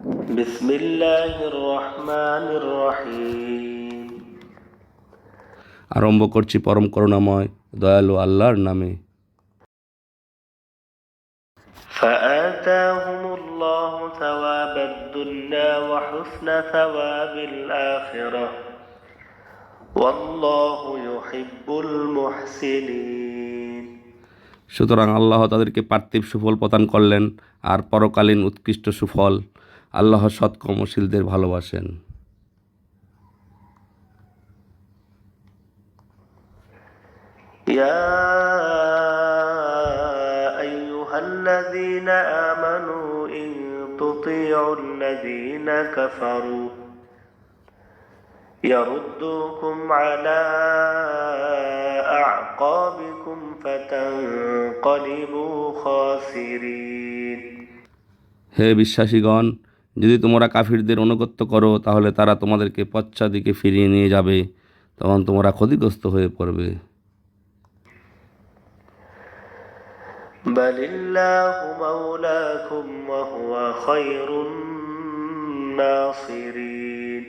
بسم الله الرحمن الرحيم আরম্ভ করছি পরম করুণাময় দয়ালু আল্লাহর নামে। فآتاهم الله ثواب الدنيا وحسن ثواب الآخرة والله يحب المحسنين। সুতরাং আল্লাহ তাদেরকে পার্থিব সুফল প্রদান করলেন, আর পরকালীন উৎকৃষ্ট সুফল। আল্লাহ সৎকর্মশীলদের ভালোবাসেন। يا أيها الذين آمنوا إن تطيعوا الذين كفروا يردوكم على أعقابكم فتنقلبوا خاسرين। হে বিশ্বাসীগণ, যদি তোমরা কাফিরদের অনুগত্য করো তাহলে তারা তোমাদেরকে পশ্চাদিকে ফিরিয়ে নিয়ে যাবে, তখন তোমরা ক্ষতিগ্রস্ত হয়ে পড়বে। بل الله مولاكم وهو خير الناصرين।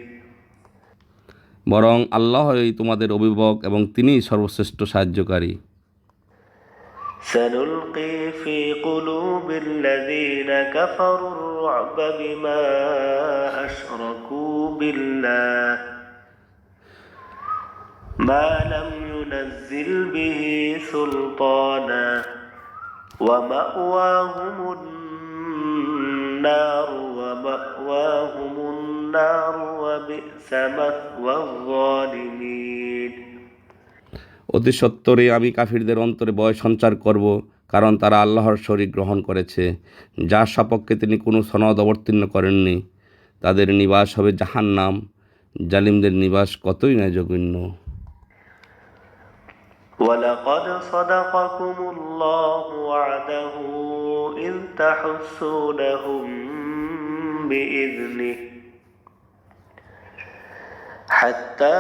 বরং আল্লাহই তোমাদের অভিভাবক এবং তিনিই সর্বশ্রেষ্ঠ সাহায্যকারী। سنلقي في قلوب الذين كفروا الرعب بما أشركوا بالله ما لم ينزل به سلطانا ومأواهم النار وبئس مثوى الظالمين। অতি সত্বরে আমি কাফিরদের অন্তরে ভয় সঞ্চার করব, কারণ তারা আল্লাহর শরীক গ্রহণ করেছে, যার সপক্ষে তিনি কোনো সনদ অবতীর্ণ করেননি। তাদের নিবাস হবে জাহান্নাম। জালিমদের নিবাস কতই না জঘন্য। ولقد صدقكم الله وعده إذ تحسونهم بإذنه حتى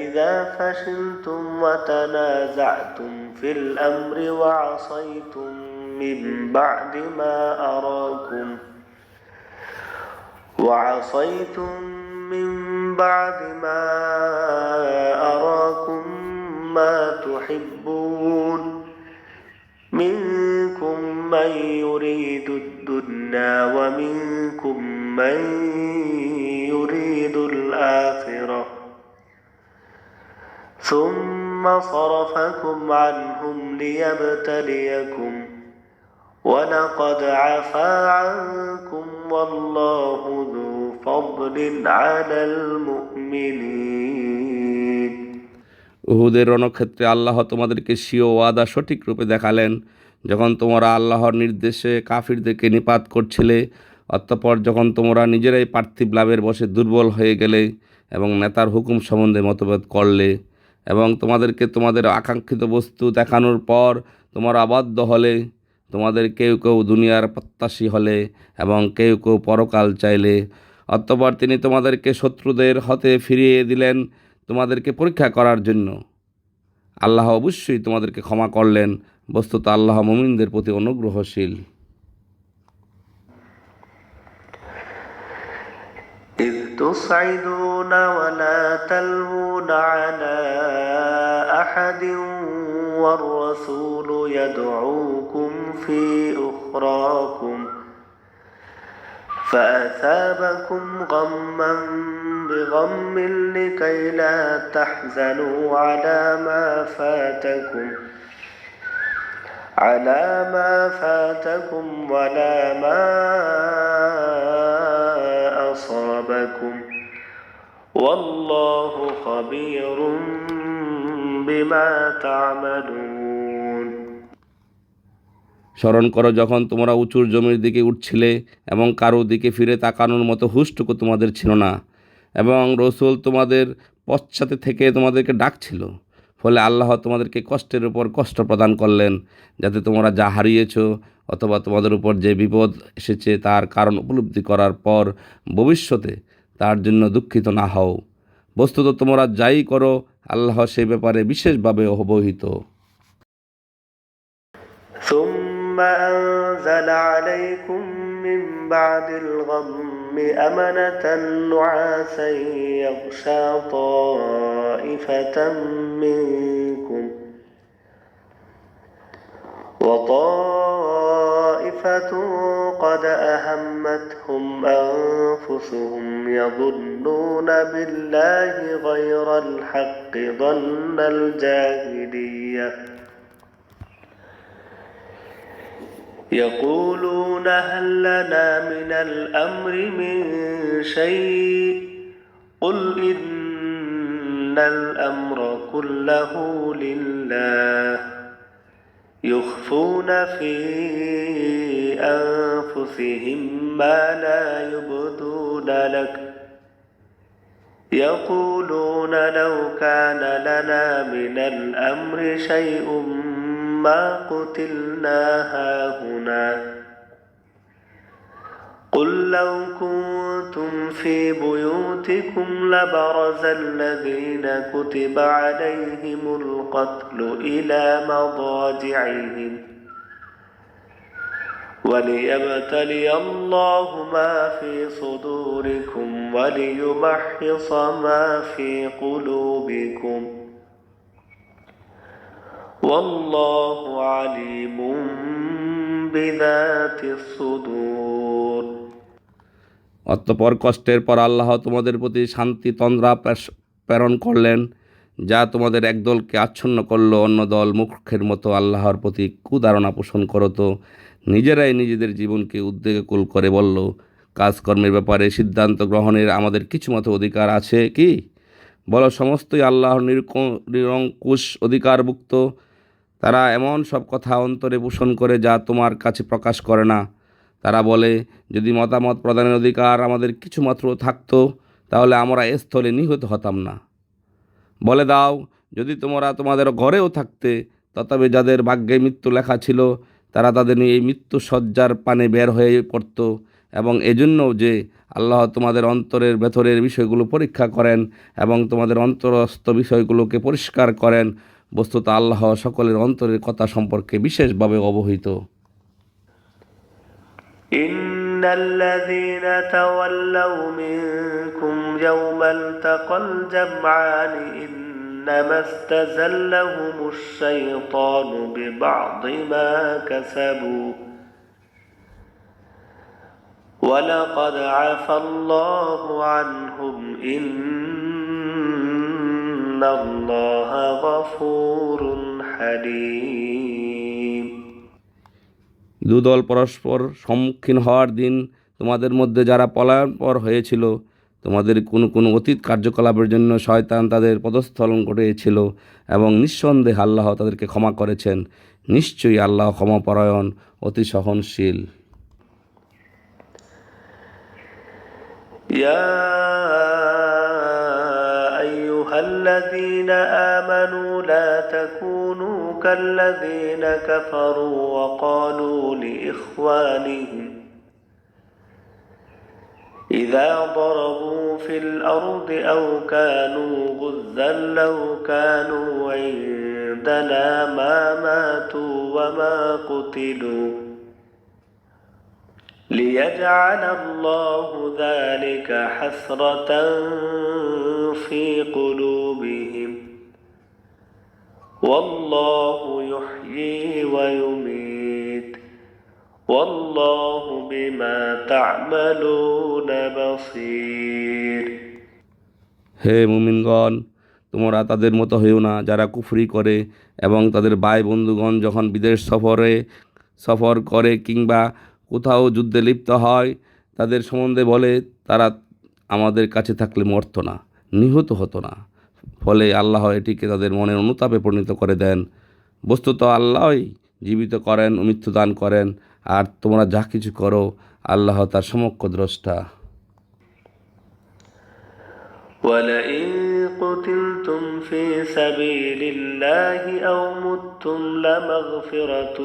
إذا فشلتم وتنازعتم في الأمر وعصيتم من بعد ما أراكم ما تحبون منكم من يريد الدنيا ومنكم من يريد الآخرة ثم صرفكم عنهم ليبتليكم ولقد عفا عنكم والله ذو فضل على المؤمنين। উহুদের রণক্ষেত্রে আল্লাহ তোমাদেরকে স্বীয় ওয়াদা সঠিক রূপে দেখালেন, যখন তোমরা আল্লাহর নির্দেশে কাফিরদেরকে নিপাত করছিলে। অতঃপর যখন তোমরা নিজেরাই পার্থিব লাভের বশে দুর্বল হয়ে গেলে এবং নেতার হুকুম সম্বন্ধে মতভেদ করলে, এবং তোমাদেরকে তোমাদের আকাঙ্ক্ষিত বস্তু দেখানোর পর তোমরা অবাধ্য হলে, তোমাদের কেউ কেউ দুনিয়ার প্রত্যাশী হলে এবং কেউ কেউ পরকাল চাইলে, অতঃপর তিনি তোমাদেরকে শত্রুদের হাতে ফিরিয়ে দিলেন তোমাদেরকে পরীক্ষা করার জন্য। আল্লাহ অবশ্যই তোমাদেরকে ক্ষমা করলেন। বস্তুত আল্লাহ মুমিনদের প্রতি অনুগ্রহশীল। إذ تصعدون ولا تلوون على أحد والرسول يدعوكم في أخراكم فأثابكم غما بغم لكي لا تحزنوا على ما فاتكم ولا ما أصابكم والله خبير بما تعملون। স্মরণ করো যখন তোমরা উঁচুর জমির দিকে উঠছিলে এবং কারো দিকে ফিরে তাকানোর মতো হুঁশটুকু তোমাদের ছিল না, এবং রসুল তোমাদের পশ্চাতে থেকে তোমাদেরকে ডাকছিল। ফলে আল্লাহ তোমাদেরকে কষ্টের উপর কষ্ট প্রদান করলেন, যাতে তোমরা যা হারিয়েছ অথবা তোমাদের উপর যে বিপদ এসেছে তার কারণ উপলব্ধি করার পর ভবিষ্যতে তার জন্য দুঃখিত না হও। বস্তুত তোমরা যাই করো সে ব্যাপারে বিশেষভাবে অবহিত। ثم ثم أنزل عليكم من بعد الغم أمنة نعاسا يغشى طائفة منكم وطائفة قد أهمتهم أنفسهم يظنون بالله غير الحق ظن الجاهلية يقولون هل لنا من الأمر من شيء قل إن الأمر كله لله يخفون في أنفسهم ما لا يبدون لك يقولون لو كان لنا من الأمر شيء ما قتلنا هاهنا قل لو كنتم في بيوتكم لبرز الذين كتب عليهم القتل إلى مضاجعهم وليبتلي الله ما في صدوركم وليمحص ما في قلوبكم والله عليم بذات الصدور অতঃপর কষ্টের পর আল্লাহ তোমাদের প্রতি শান্তি তন্দ্রা প্রেরণ করলেন, যা তোমাদের একদলকে আচ্ছন্ন করল, অন্য দল মূর্খের মতো আল্লাহর প্রতি কুধারণা পোষণ করত। নিজেরাই নিজেদের জীবনকে উদ্বেগকুল করে বলল, কাজকর্মের ব্যাপারে সিদ্ধান্ত গ্রহণের আমাদের কিছুমাত্র অধিকার আছে কি? বলো, সমস্তই আল্লাহর নিরঙ্কুশ অধিকারভুক্ত। তারা এমন সব কথা অন্তরে পোষণ করে যা তোমার কাছে প্রকাশ করে না। তারা বলে, যদি মতামত প্রদানের অধিকার আমাদের কিছুমাত্র থাকতো তাহলে আমরা এ স্থলে নিহত হতাম না। বলে দাও, যদি তোমরা তোমাদের ঘরেও থাকতে, তথাপি যাদের ভাগ্যে মৃত্যু লেখা ছিল তারা তাদের নিয়ে এই মৃত্যু শয্যার পানে বের হয়ে পড়ত, এবং এজন্য যে আল্লাহ তোমাদের অন্তরের ভেতরের বিষয়গুলো পরীক্ষা করেন এবং তোমাদের অন্তরস্থ বিষয়গুলোকে পরিষ্কার করেন। বস্তুত আল্লাহ সকলের অন্তরের কথা সম্পর্কে বিশেষভাবে অবহিত। إن الذين تولوا منكم يوم التقى الجمعان إنما استزلهم الشيطان ببعض ما كسبوا ولقد عفى الله عنهم إن الله غفور حليم দুদল পরস্পর সম্মুখীন হওয়ার দিন তোমাদের মধ্যে যারা পলায়নপর হয়েছিল, তোমাদের কোনো অতীত কার্যকলাপের জন্য শয়তান তাদের পদস্থলন ঘটিয়েছিল, এবং নিঃসন্দেহে আল্লাহ তাদেরকে ক্ষমা করেছেন। নিশ্চয়ই আল্লাহ ক্ষমাপরায়ণ, অতি সহনশীল। يا أيها الذين آمنوا لا تكونوا كالذين كفروا وقالوا لإخوانهم إذا ضربوا في الأرض أو كانوا غزا لو كانوا عندنا ما ماتوا وما قتلوا ليجعل الله ذلك حسرة في قلوبهم والله يحيي ويميت والله بما تعملون بصير হে মুমিনগণ, তোমরা তাদের মতো হইও না যারা কুফরি করে এবং তাদের ভাই বন্ধুগণ যখন বিদেশ সফর করে কিংবা কোথাও যুদ্ধে লিপ্ত হয় তাদের সম্বন্ধে বলে, তারা আমাদের কাছে থাকলে মরত না, নিহত হতো না। ফলে আল্লাহ এটিকে তাদের মনের অনুতাপে পরিণত করে দেন। বস্তুত আল্লাহই জীবিত করেন ও মৃত্যু দান করেন, আর তোমরা যা কিছু করো আল্লাহ তার সমক্ষ দ্রষ্টা। ولئن قتلتم في سبيل الله أو متم لمغفرة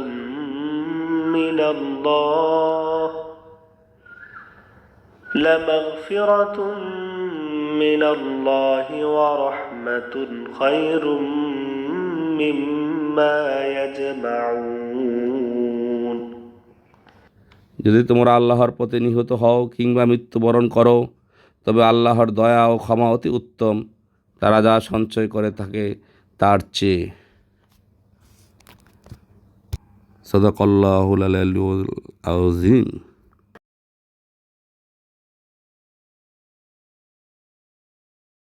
من الله ورحمة خير مما يجمعون যদি তোমরা আল্লাহর পথে নিহত হও কিংবা মৃত্যুবরণ করো তবে আল্লাহর দয়া ও ক্ষমা অতি উত্তম, তারা যা সঞ্চয় করে থাকে তার চেয়ে। সাদাকাল্লাহুল আলিয়্যুল আযীম।